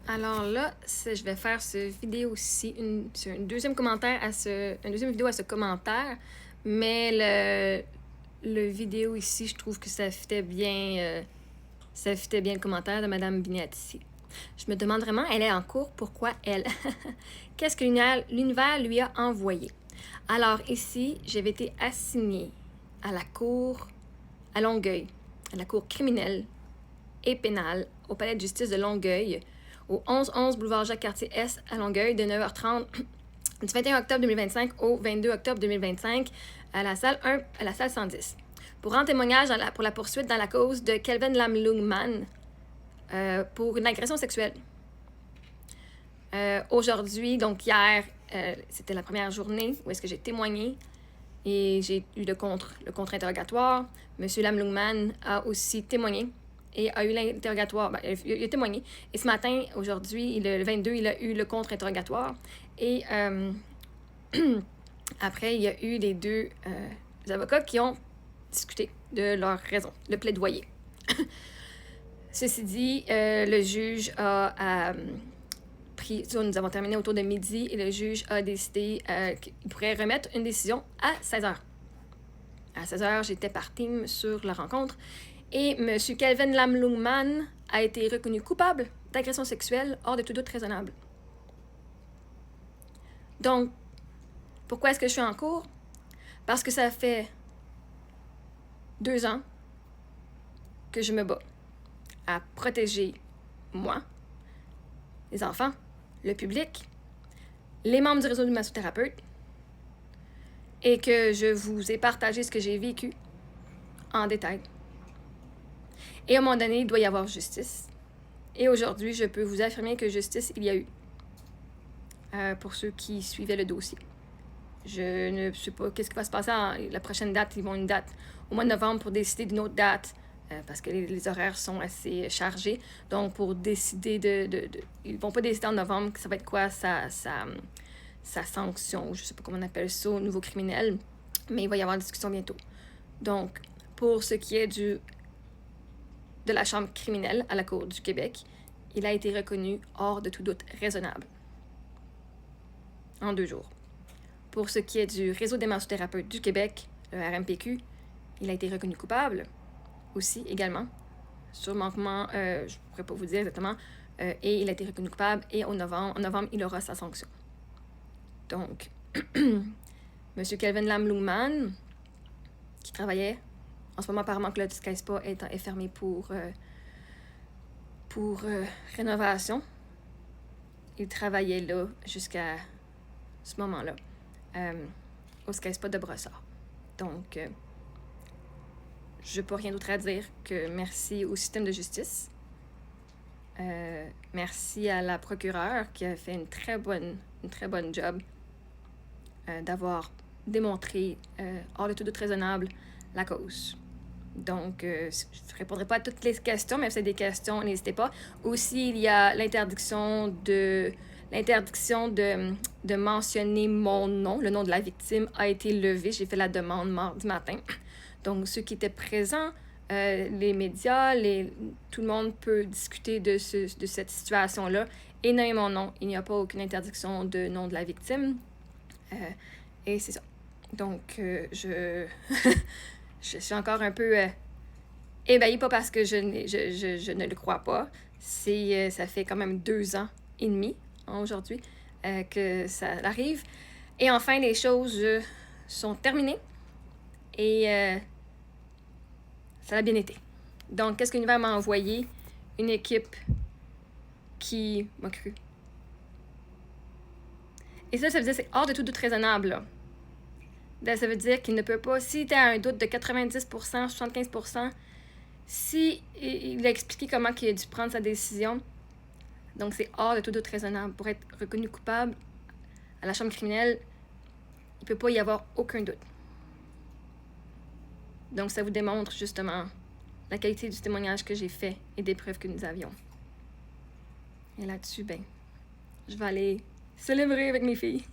Alors là, je vais faire ce vidéo-ci, un deuxième commentaire une deuxième vidéo à ce commentaire, mais le vidéo ici, je trouve que ça fitait bien le commentaire de Madame Binetti. Je me demande vraiment, elle est en cours, pourquoi elle? Qu'est-ce que l'univers lui a envoyé? Alors ici, j'avais été assignée à la cour à Longueuil, à la cour criminelle et pénale au palais de justice de Longueuil, au 1111 boulevard Jacques-Cartier-Est à Longueuil, de 9h30 du 21 octobre 2025 au 22 octobre 2025 à la salle 110. Pour rendre témoignage pour la poursuite dans la cause de Kelvin Lamlungman pour une agression sexuelle. Aujourd'hui, donc hier, c'était la première journée où est-ce que j'ai témoigné et j'ai eu le contre-interrogatoire. Monsieur Lamlungman a aussi témoigné et a eu l'interrogatoire. Il a témoigné. Et ce matin, aujourd'hui, le 22, il a eu le contre-interrogatoire. Et après, il y a eu les deux avocats qui ont discuté de leur raison, le plaidoyer. Ceci dit, le juge a pris... Nous avons terminé autour de midi et le juge a décidé qu'il pourrait remettre une décision à 16h. À 16h, j'étais partie sur la rencontre et M. Kelvin Lamlungman a été reconnu coupable d'agression sexuelle hors de tout doute raisonnable. Donc, pourquoi est-ce que je suis en cours? Parce que ça fait 2 ans que je me bats à protéger moi, les enfants, le public, les membres du réseau de massothérapeutes, et que je vous ai partagé ce que j'ai vécu en détail. Et à un moment donné, il doit y avoir justice. Et aujourd'hui, je peux vous affirmer que justice, il y a eu. Pour ceux qui suivaient le dossier. Je ne sais pas qu'est-ce qui va se passer la prochaine date. Ils vont une date au mois de novembre pour décider d'une autre date. Parce que les horaires sont assez chargés. Donc, pour décider ils vont pas décider en novembre que ça va être quoi sa sanction. Je sais pas comment on appelle ça au niveau criminel. Mais il va y avoir une discussion bientôt. Donc, pour ce qui est de la chambre criminelle à la Cour du Québec, il a été reconnu hors de tout doute raisonnable. En 2 jours. Pour ce qui est du réseau des massothérapeutes du Québec, le RMPQ, il a été reconnu coupable aussi également, sur manquement, je ne pourrais pas vous dire exactement, et il a été reconnu coupable et en novembre, il aura sa sanction. Donc, M. Kelvin Lamlungman, qui travaillait, en ce moment apparemment que le Spa est fermé pour rénovation, il travaillait là jusqu'à ce moment-là, au Spa de Brossard. Donc, je n'ai pas rien d'autre à dire que merci au système de justice. Merci à la procureure qui a fait une très bonne job d'avoir démontré hors de tout doute raisonnable la cause. Donc, je ne répondrai pas à toutes les questions, mais si vous avez des questions, n'hésitez pas. Aussi, il y a l'interdiction de mentionner mon nom. Le nom de la victime a été levé. J'ai fait la demande mardi matin. Donc, ceux qui étaient présents, les médias, tout le monde peut discuter de cette situation-là et nommer mon nom. Il n'y a pas aucune interdiction de nom de la victime. Et c'est ça. Donc, je suis encore un peu ébahie, pas parce que je ne le crois pas. Ça fait quand même 2 ans et demi aujourd'hui que ça arrive. Et enfin, les choses sont terminées. Et ça a bien été. Donc, qu'est-ce que l'univers m'a envoyé? Une équipe qui m'a cru. Et ça veut dire que c'est hors de tout doute raisonnable, là. Ça veut dire qu'il ne peut pas, si tu as un doute de 90%, 75%, si il a expliqué comment il a dû prendre sa décision, donc c'est hors de tout doute raisonnable. Pour être reconnu coupable à la chambre criminelle, il ne peut pas y avoir aucun doute. Donc, ça vous démontre justement la qualité du témoignage que j'ai fait et des preuves que nous avions. Et là-dessus, je vais aller célébrer avec mes filles.